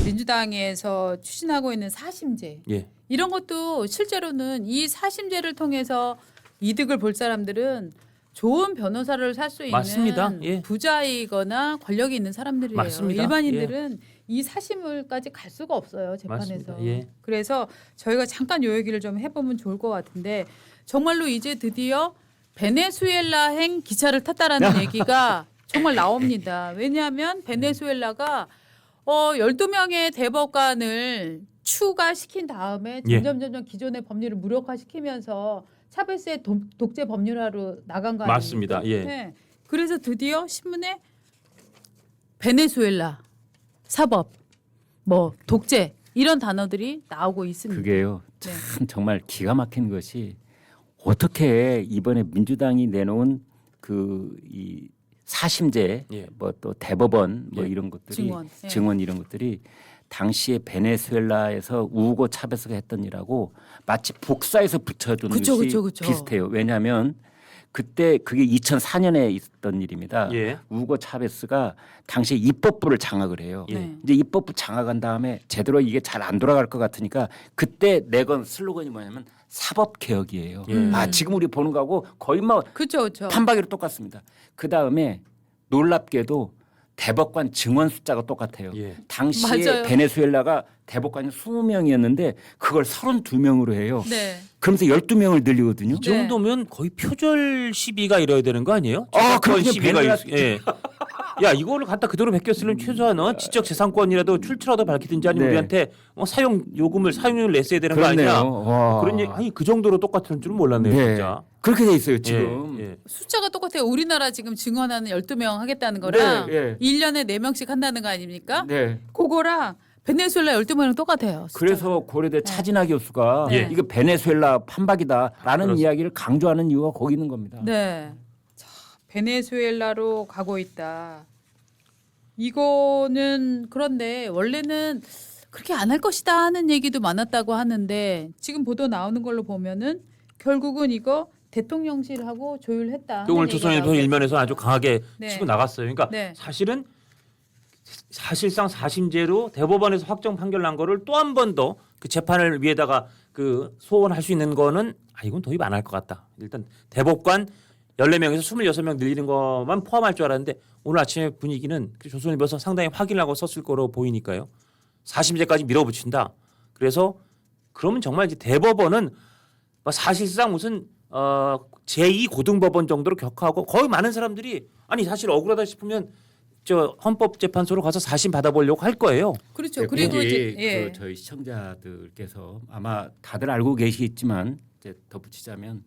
민주당에서 추진하고 있는 사심제 예. 이런 것도 실제로는 이 사심제를 통해서 이득을 볼 사람들은 좋은 변호사를 살 수 있는 맞습니다. 예. 부자이거나 권력이 있는 사람들이에요. 맞습니다. 일반인들은 이 사심을까지 갈 수가 없어요. 재판에서. 맞습니다. 예. 그래서 저희가 잠깐 요 얘기를 좀 해보면 좋을 것 같은데 정말로 이제 드디어 베네수엘라행 기차를 탔다라는 얘기가 정말 나옵니다. 왜냐하면 베네수엘라가 12명의 대법관을 추가시킨 다음에 예. 점점 기존의 법률을 무력화시키면서 차베스의 독재 법률화로 나간 거 아닙니까? 맞습니다. 예. 네. 그래서 드디어 신문에 베네수엘라 사법 독재 이런 단어들이 나오고 있습니다. 그게요. 네. 참 정말 기가 막힌 것이 어떻게 이번에 민주당이 내놓은 이 사심제 예. 뭐 또 대법원 뭐 예. 이런 것들이 예. 증언 이런 것들이 당시에 베네수엘라에서 우고 차베스가 했던 일하고 마치 복사해서 붙여준 그쵸, 것이 그쵸. 비슷해요. 왜냐하면 그때 그게 2004년에 있었던 일입니다. 예. 우고 차베스가 당시에 입법부를 장악을 해요. 네. 이제 입법부 장악한 다음에 제대로 이게 잘 안 돌아갈 것 같으니까 그때 내건 슬로건이 뭐냐면 사법 개혁이에요. 예. 아 지금 우리 보는 거하고 거의 뭐 그렇죠. 판박이로 똑같습니다. 그 다음에 놀랍게도 대법관 증언 숫자가 똑같아요. 예. 당시에 맞아요. 베네수엘라가 대법관이 20명이었는데 그걸 32명으로 해요. 네. 그러면서 12명을 늘리거든요. 이 정도면 거의 표절 시비가 이뤄야 되는 거 아니에요? 아, 그런 그렇군요. 시비가 베네라- 예. 야 이거를 갖다 그대로 베꼈으면 최소한 지적 재산권이라도 출처라도 밝히든지 아니면 네. 우리한테 사용료를 냈어야 되는 거 그렇네요. 아니야? 와. 그런 얘기, 아니 그 정도로 똑같은 줄은 몰랐네요, 네. 진짜. 그렇게 돼 있어요 지금. 예, 예. 숫자가 똑같아요. 우리나라 지금 증언하는 12명 하겠다는 거랑 네, 예. 1년에 4명씩 한다는 거 아닙니까? 네. 그거랑 베네수엘라 12명이랑 똑같아요. 숫자가. 그래서 고려대 차진하 교수가 네. 이거 베네수엘라 판박이다라는 그렇습니다. 이야기를 강조하는 이유가 거기 있는 겁니다. 네. 자, 베네수엘라로 가고 있다. 이거는 그런데 원래는 그렇게 안 할 것이다 하는 얘기도 많았다고 하는데 지금 보도 나오는 걸로 보면은 결국은 이거 대통령실하고 조율했다. 그 오늘 하는 얘기가 조선일보 나오고 일면에서 아주 강하게 네. 치고 나갔어요. 그러니까 네. 사실상 사심제로 대법원에서 확정 판결 난 거를 또 한 번 더 그 재판을 위에다가 그 소원할 수 있는 거는 이건 도입 안 할 것 같다. 일단 대법관 14명에서 26명 늘리는 것만 포함할 줄 알았는데 오늘 아침에 분위기는 조선일보에서 상당히 확인하고 썼을 거로 보이니까요. 사심제까지 밀어붙인다. 그래서 그러면 정말 이제 대법원은 사실상 무슨 제2 고등법원 정도로 격하고 거의 많은 사람들이 아니 사실 억울하다 싶으면 저 헌법재판소로 가서 사심 받아보려고 할 거예요. 그렇죠. 그리고 이제 예. 저희 시청자들께서 아마 다들 알고 계시겠지만 이제 덧붙이자면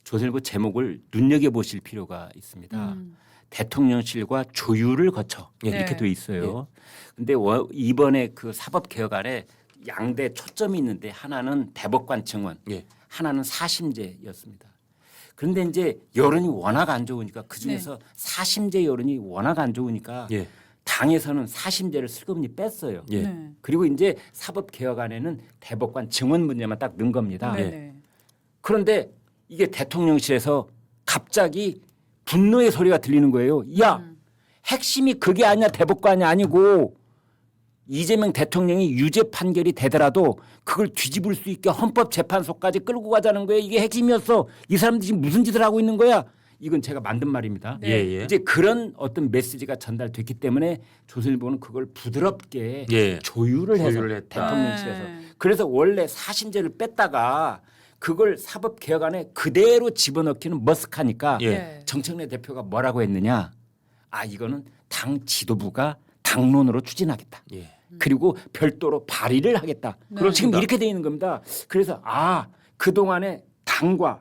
조선일보 제목을 눈여겨 보실 필요가 있습니다. 대통령실과 조율을 거쳐 예. 이렇게 네. 돼 있어요. 근데 이번에 그 사법 개혁안에 양대 초점이 있는데 하나는 대법관 증언, 예. 하나는 사심제였습니다. 그런데 이제 여론이 워낙 안 좋으니까 그 중에서 사심제 여론이 워낙 안 좋으니까 예. 당에서는 사심제를 슬그머니 뺐어요. 예. 네. 그리고 이제 사법 개혁안에는 대법관 증언 문제만 딱 넣은 겁니다. 네. 네. 그런데 이게 대통령실에서 갑자기 분노의 소리가 들리는 거예요. 야, 핵심이 그게 아니야. 대법관이 아니고 이재명 대통령이 유죄 판결이 되더라도 그걸 뒤집을 수 있게 헌법재판소까지 끌고 가자는 거예요. 이게 핵심이었어. 이 사람들이 지금 무슨 짓을 하고 있는 거야? 이건 제가 만든 말입니다. 네. 예, 예. 이제 그런 어떤 메시지가 전달됐기 때문에 조선일보는 그걸 부드럽게 예. 조율을 해서 조율을 했다. 대통령실에서 네. 그래서 원래 사심제를 뺐다가 그걸 사법 개혁안에 그대로 집어넣기는 머쓱하니까 예. 네. 정청래 대표가 뭐라고 했느냐? 이거는 당 지도부가 당론으로 추진하겠다. 예. 그리고 별도로 발의를 하겠다. 네. 지금 그렇습니다. 이렇게 돼 있는 겁니다. 그래서 그동안에 당과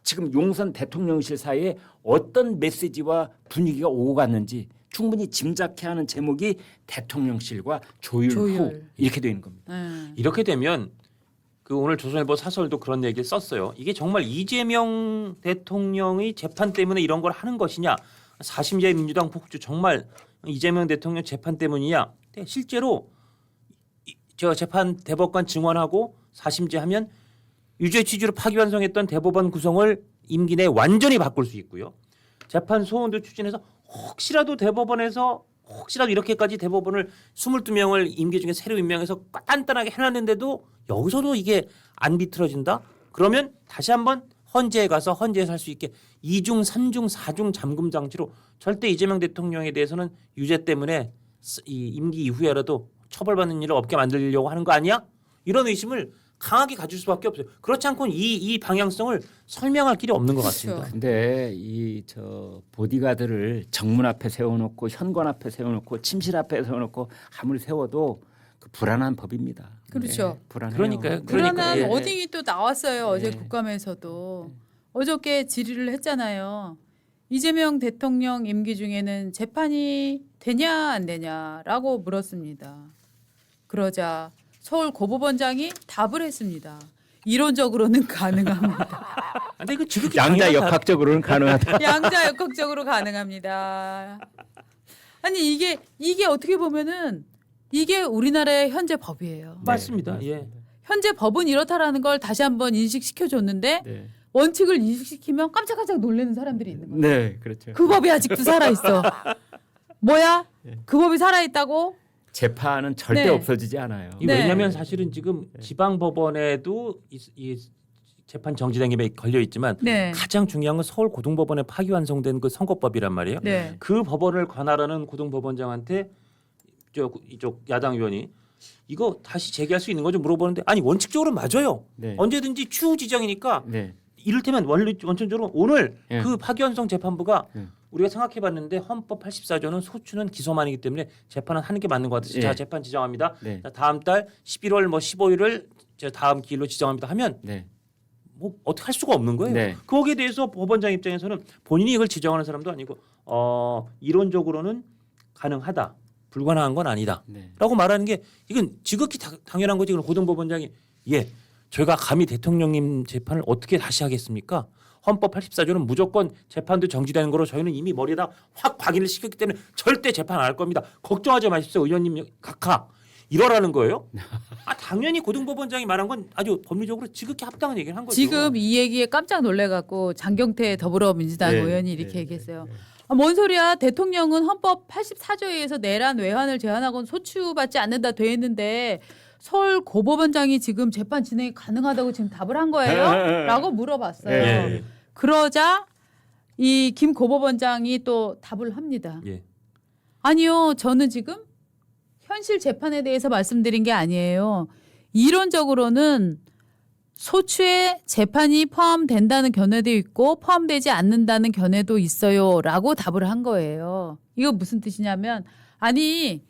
지금 용선 대통령실 사이에 어떤 메시지와 분위기가 오고 갔는지 충분히 짐작해 하는 제목이 대통령실과 조율 후 조율. 이렇게 돼 있는 겁니다. 네. 이렇게 되면 그 오늘 조선일보 사설도 그런 얘기를 썼어요. 이게 정말 이재명 대통령의 재판 때문에 이런 걸 하는 것이냐? 사심제 민주당 폭주 정말 이재명 대통령 재판 때문이냐? 근데 실제로 저 재판 대법관 증언하고 사심제 하면 유죄 취지로 파기환송했던 대법원 구성을 임기 내에 완전히 바꿀 수 있고요. 재판 소원도 추진해서 혹시라도 대법원에서 혹시라도 이렇게까지 대법원을 22명을 임기 중에 새로 임명해서 단단하게 해놨는데도 여기서도 이게 안 비틀어진다? 그러면 다시 한번 헌재에 가서 헌재에서 할 수 있게 2중, 3중, 4중 잠금 장치로 절대 이재명 대통령에 대해서는 유죄 때문에 이 임기 이후에라도 처벌받는 일을 없게 만들려고 하는 거 아니야? 이런 의심을 강하게 가질 수밖에 없어요. 그렇지 않고는 이 방향성을 설명할 길이 없는 것 같습니다. 그렇죠. 근데 이 보디가드를 정문 앞에 세워놓고 현관 앞에 세워놓고 침실 앞에 세워놓고 아무리 세워도 그 불안한 법입니다. 그렇죠. 불안해요. 그러니까요. 불안한 그러니까, 예. 어딩이 또 나왔어요. 어제 네. 국감에서도. 어저께 질의를 했잖아요. 이재명 대통령 임기 중에는 재판이 되냐 안 되냐라고 물었습니다. 그러자 서울 고법원장이 답을 했습니다. 이론적으로는 가능합니다. 근데 이거 지극히 양자 당연한 역학적으로는 가능하다. 양자 역학적으로 가능합니다. 아니 이게 어떻게 보면은 이게 우리나라의 현재 법이에요. 맞습니다. 예. 현재 법은 이렇다라는 걸 다시 한번 인식시켜 줬는데 네. 원칙을 인식시키면 깜짝깜짝 놀라는 사람들이 있는 거예요. 네, 그렇죠. 그 법이 아직도 살아 있어. 뭐야? 그 법이 살아 있다고? 재판은 절대 네. 없어지지 않아요. 네. 왜냐하면 사실은 지금 지방법원에도 이 재판 정지된 게 걸려 있지만 네. 가장 중요한 건 서울 고등법원에 파기환송된 그 선거법이란 말이에요. 네. 그 법원을 관할하는 고등법원장한테 이쪽 야당 의원이 이거 다시 재개할 수 있는 거죠 물어보는데 아니 원칙적으로 맞아요. 네. 언제든지 추후 지정이니까 네. 이를테면 원천적으로 오늘 예. 그 파기환송 재판부가 예. 우리가 생각해봤는데 헌법 84조는 소추는 기소만이기 때문에 재판은 하는 게 맞는 것 같아서 예. 자 재판 지정합니다. 네. 자, 다음 달 11월 15일을 다음 기일로 지정합니다 하면 네. 뭐 어떻게 할 수가 없는 거예요. 네. 거기에 대해서 법원장 입장에서는 본인이 이걸 지정하는 사람도 아니고 이론적으로는 가능하다. 불가능한 건 아니다. 네. 라고 말하는 게 이건 지극히 당연한 거지. 그럼 고등법원장이 저희가 감히 대통령님 재판을 어떻게 다시 하겠습니까? 헌법 84조는 무조건 재판도 정지되는 거로 저희는 이미 머리에다 확 박인을 시켰기 때문에 절대 재판 안 할 겁니다. 걱정하지 마십시오. 의원님 각하. 이러라는 거예요? 당연히 고등법원장이 말한 건 아주 법리적으로 지극히 합당한 얘기를 한 거죠. 지금 이 얘기에 깜짝 놀래갖고 장경태 더불어민주당 네. 의원이 이렇게 네. 얘기했어요. 아, 뭔 소리야? 대통령은 헌법 84조에 의해서 내란 외환을 제한하고는 소추받지 않는다 돼 있는데 서울 고법원장이 지금 재판 진행이 가능하다고 지금 답을 한 거예요? 라고 물어봤어요. 예. 그러자 이 김 고법원장이 또 답을 합니다. 예. 아니요, 저는 지금 현실 재판에 대해서 말씀드린 게 아니에요. 이론적으로는 소추에 재판이 포함된다는 견해도 있고 포함되지 않는다는 견해도 있어요라고 답을 한 거예요. 이거 무슨 뜻이냐면 아니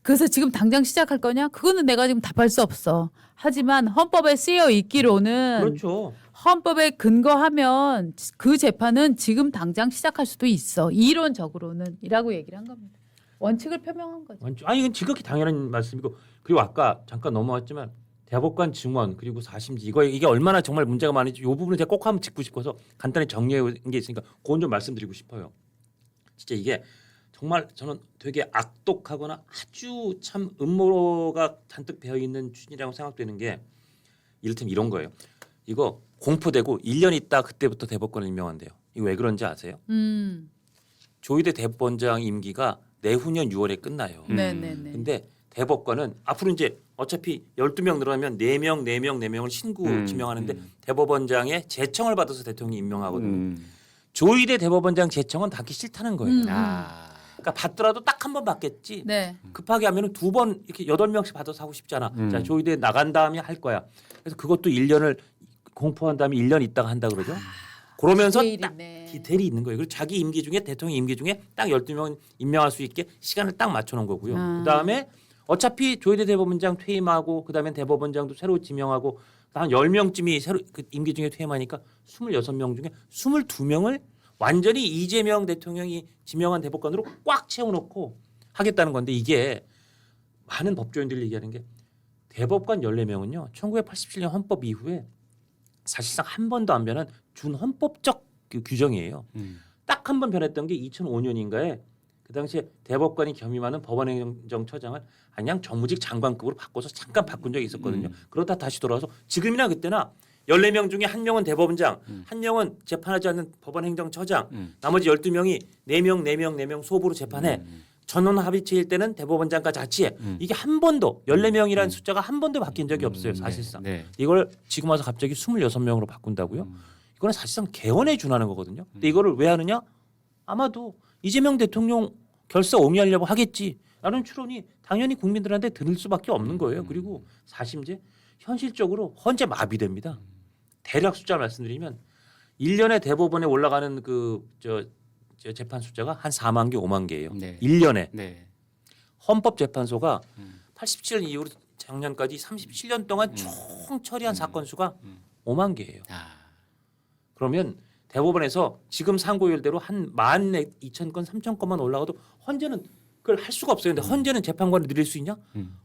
그래서 지금 당장 시작할 거냐? 그거는 내가 지금 답할 수 없어. 하지만 헌법에 쓰여 있기로는 그렇죠. 헌법에 근거하면 그 재판은 지금 당장 시작할 수도 있어. 이론적으로는 이라고 얘기를 한 겁니다. 원칙을 표명한 거죠. 아니 이건 지극히 당연한 말씀이고 그리고 아까 잠깐 넘어왔지만 대법관 증언 그리고 4심지 이게 얼마나 정말 문제가 많은지 이 부분을 제가 꼭 한번 짚고 싶어서 간단히 정리해 게 있으니까 그건 좀 말씀드리고 싶어요. 진짜 이게 정말 저는 되게 악독하거나 아주 참 음모가 잔뜩 배어 있는 추진이라고 생각되는 게 이를테면 이런 거예요. 이거 공포되고 1년 있다 그때부터 대법관을 임명한대요. 이거 왜 그런지 아세요? 조희대 대법원장 임기가 내후년 6월에 끝나요. 네네네. 근데 대법관은 앞으로 이제 어차피 12명 늘어나면 4명을 신구 지명하는데 대법원장의 제청을 받아서 대통령이 임명하거든요. 조희대 대법원장 제청은 받기 싫다는 거예요. 그러니까 받더라도 딱 한 번 받겠지. 네. 급하게 하면은 2번 이렇게 8명씩 받아서 하고 싶잖아. 자, 조희대 나간 다음에 할 거야. 그래서 그것도 1년을 공포한 다음에 1년 있다가 한다 그러죠. 그러면서 디테일이 딱 있네. 디테일이 있는 거예요. 그리고 자기 임기 중에 대통령 임기 중에 딱 12명 임명할 수 있게 시간을 딱 맞춰 놓은 거고요. 그다음에 어차피 조희대 대법원장 퇴임하고 그다음에 대법원장도 새로 지명하고 한 10명쯤이 새로 그 임기 중에 퇴임하니까 26명 중에 22명을 완전히 이재명 대통령이 지명한 대법관으로 꽉 채워놓고 하겠다는 건데 이게 많은 법조인들이 얘기하는 게 대법관 14명은요. 1987년 헌법 이후에 사실상 한 번도 안 변한 준헌법적 그 규정이에요. 딱 한 번 변했던 게 2005년인가에 그 당시에 대법관이 겸임하는 법원행정처장을 그냥 정무직 장관급으로 바꿔서 잠깐 바꾼 적이 있었거든요. 그러다 다시 돌아와서 지금이나 그때나 14명 중에 1명은 대법원장, 1명은 재판하지 않는 법원행정처장, 나머지 12명이 4명 소부로 재판해. 전원 합의체일 때는 대법원장과 자치해 이게 한 번도 14명이라는 숫자가 한 번도 바뀐 적이 없어요. 사실상. 네. 이걸 지금 와서 갑자기 26명으로 바꾼다고요? 이거는 사실상 개헌에 준하는 거거든요. 근데 이거를 왜 하느냐? 아마도 이재명 대통령 결사 옹이하려고 하겠지라는 추론이 당연히 국민들한테 들을 수밖에 없는 거예요. 그리고 사심제 현실적으로 헌재 마비됩니다. 대략 숫자 말씀드리면 1년에 대법원에 올라가는 저 재판 숫자가 한 4만 개, 5만 개예요. 네. 1년에. 네. 헌법재판소가 87년 이후로 작년까지 37년 동안 총 처리한 사건 수가 5만 개예요. 아. 그러면 대법원에서 지금 상고율대로 한 12,000건, 3,000건만 올라가도 헌재는 그걸 할 수가 없어요. 근데 헌재는 재판관을 늘릴 수 있냐?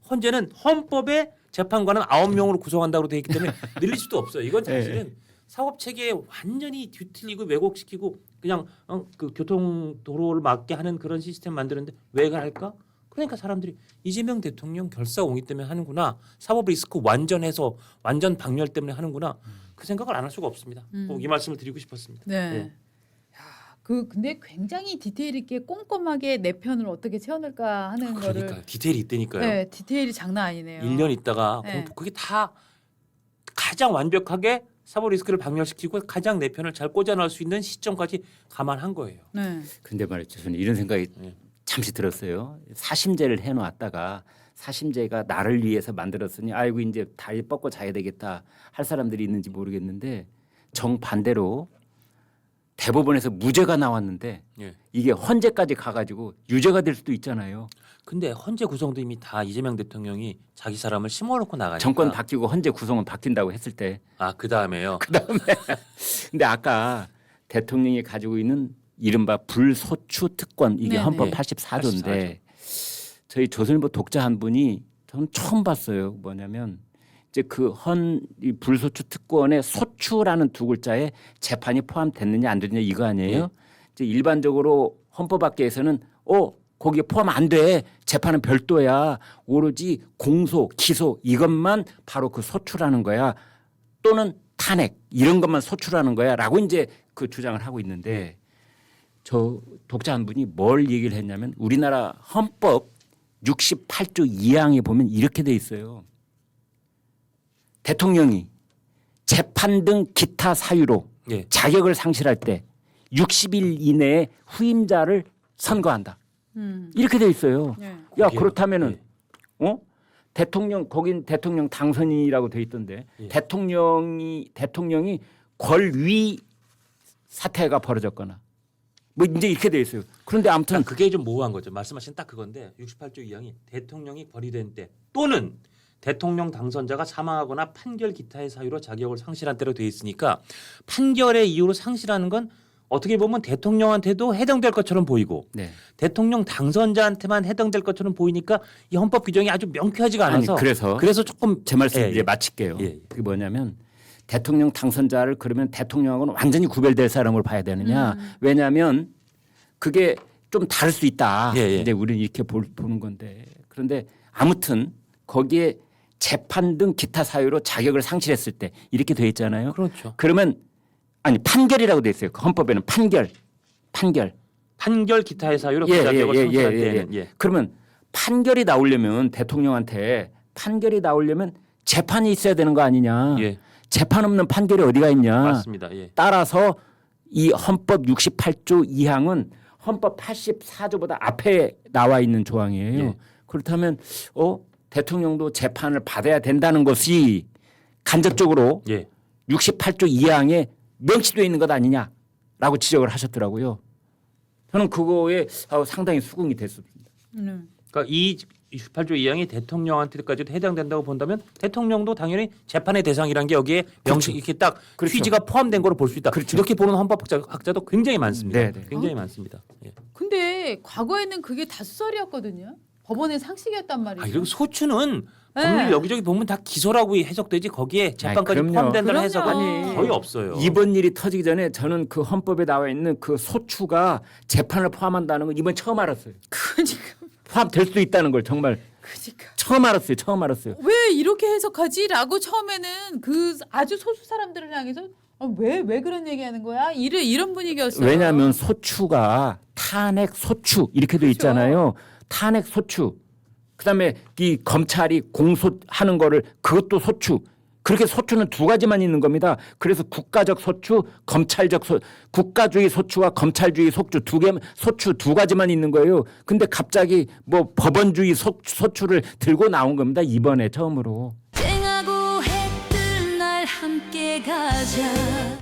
헌재는 헌법에 재판관은 9명으로 구성한다고 되어 있기 때문에 늘릴 수도 없어요. 이건 사실은 사법 체계에 완전히 뒤틀리고 왜곡시키고 그냥 그 교통 도로를 막게 하는 그런 시스템 만드는데 왜 할까? 그러니까 사람들이 이재명 대통령 결사옹위 때문에 하는구나. 사법 리스크 완전 박멸 때문에 하는구나. 그 생각을 안 할 수가 없습니다. 꼭 이 말씀을 드리고 싶었습니다. 네. 네. 야, 근데 굉장히 디테일 있게 꼼꼼하게 내 편을 어떻게 채워낼까 하는 그러니까 거를 디테일이 있다니까요. 네, 디테일이 장난 아니네요. 1년 있다가 네. 그게 다 가장 완벽하게 사법 리스크를 박멸시키고 가장 내 편을 잘 꽂아넣을 수 있는 시점까지 감안한 거예요. 네. 근데 말이죠. 저는 이런 생각이 네. 잠시 들었어요. 사심제를 해놓았다가 사심제가 나를 위해서 만들었으니 아이고 이제 다리 뻗고 자야 되겠다 할 사람들이 있는지 모르겠는데 정반대로 대법원에서 무죄가 나왔는데 예. 이게 헌재까지 가가지고 유죄가 될 수도 있잖아요. 근데 헌재 구성도 이미 다 이재명 대통령이 자기 사람을 심어놓고 나가니까. 정권 바뀌고 헌재 구성은 바뀐다고 했을 때 그 다음에요. 근데 아까 대통령이 가지고 있는 이른바 불소추 특권 이게 네네. 헌법 네. 84조인데 저희 조선일보 독자 한 분이 저는 처음 봤어요. 뭐냐면 이제 이 불소추 특권의 소추라는 두 글자에 재판이 포함됐느냐 안 됐느냐 이거 아니에요? 네. 이제 일반적으로 헌법학계에서는 거기에 포함 안 돼. 재판은 별도야. 오로지 공소, 기소 이것만 바로 그 소추라는 거야. 또는 탄핵 이런 것만 소추라는 거야라고 이제 그 주장을 하고 있는데 저 독자 한 분이 뭘 얘기를 했냐면 우리나라 헌법 68조 2항에 보면 이렇게 돼 있어요. 대통령이 재판 등 기타 사유로 예. 자격을 상실할 때 60일 이내에 후임자를 선거한다. 이렇게 돼 있어요. 네. 야 그게요. 그렇다면은 대통령 거긴 대통령 당선인이라고 돼 있던데 예. 대통령이 권위 사태가 벌어졌거나 뭐 이제 이렇게 돼 있어요. 그런데 아무튼 그게 좀 모호한 거죠. 말씀하신 딱 그건데 68조 2항이 대통령이 거리된 때 또는 대통령 당선자가 사망하거나 판결 기타의 사유로 자격을 상실한 때로 돼 있으니까 판결의 이유로 상실하는 건 어떻게 보면 대통령한테도 해당될 것처럼 보이고 네. 대통령 당선자한테만 해당될 것처럼 보이니까 이 헌법 규정이 아주 명쾌하지가 않아서 그래서 조금 제 말씀 예, 이제 예. 마칠게요. 예. 그게 뭐냐면 대통령 당선자를 그러면 대통령하고는 완전히 구별될 사람으로 봐야 되느냐? 왜냐하면 그게 좀 다를 수 있다. 예, 예. 이제 우리는 이렇게 보는 건데 그런데 아무튼 거기에 재판 등 기타 사유로 자격을 상실했을 때 이렇게 돼 있잖아요. 그렇죠. 그러면 아니 판결이라고 돼 있어요. 그 헌법에는 판결. 판결 기타의 사유로 그 자격을 상실할 때는 예. 그러면 판결이 나오려면 대통령한테 판결이 나오려면 재판이 있어야 되는 거 아니냐. 예. 재판 없는 판결이 어디가 있냐. 맞습니다. 예. 따라서 이 헌법 68조 2항은 헌법 84조보다 앞에 나와 있는 조항이에요. 예. 그렇다면 대통령도 재판을 받아야 된다는 것이 간접적으로 예. 68조 2항에 명시되어 있는 것 아니냐라고 지적을 하셨더라고요. 저는 그거에 상당히 수긍이 됐습니다. 그러니까 이 68조 2항이 대통령한테까지도 해당된다고 본다면 대통령도 당연히 재판의 대상이란 게 여기에 명시 이렇게 딱 그렇죠. 취지가 포함된 거로 볼 수 있다. 그렇죠. 이렇게 보는 헌법학자도 굉장히 많습니다. 네, 네. 굉장히 많습니다. 예. 근데 과거에는 그게 다수설이었거든요. 법원의 상식이었단 말이에요. 그리고 소추는 네. 법률 여기저기 보면 다 기소라고 해석되지 거기에 재판까지 그럼요. 포함된다는 그럼요. 해석은 아니, 거의 없어요. 이번 일이 터지기 전에 저는 그 헌법에 나와 있는 그 소추가 재판을 포함한다는 걸 이번 처음 알았어요. 그러니까 포함될 수도 있다는 걸 정말 처음 알았어요. 왜 이렇게 해석하지라고 처음에는 그 아주 소수 사람들을 향해서 왜 그런 얘기하는 거야? 이런 분위기였어요. 왜냐하면 소추가 탄핵 소추 이렇게 돼 있잖아요. 탄핵 소추. 그다음에 이 검찰이 공소하는 거를 그것도 소추. 그렇게 소추는 두 가지만 있는 겁니다. 그래서 국가적 소추, 검찰적 국가주의 소추와 검찰주의 소추 두 가지만 있는 거예요. 근데 갑자기 뭐 법원주의 소추를 들고 나온 겁니다. 이번에 처음으로. 쨍하고 해 뜰 날 함께 가자.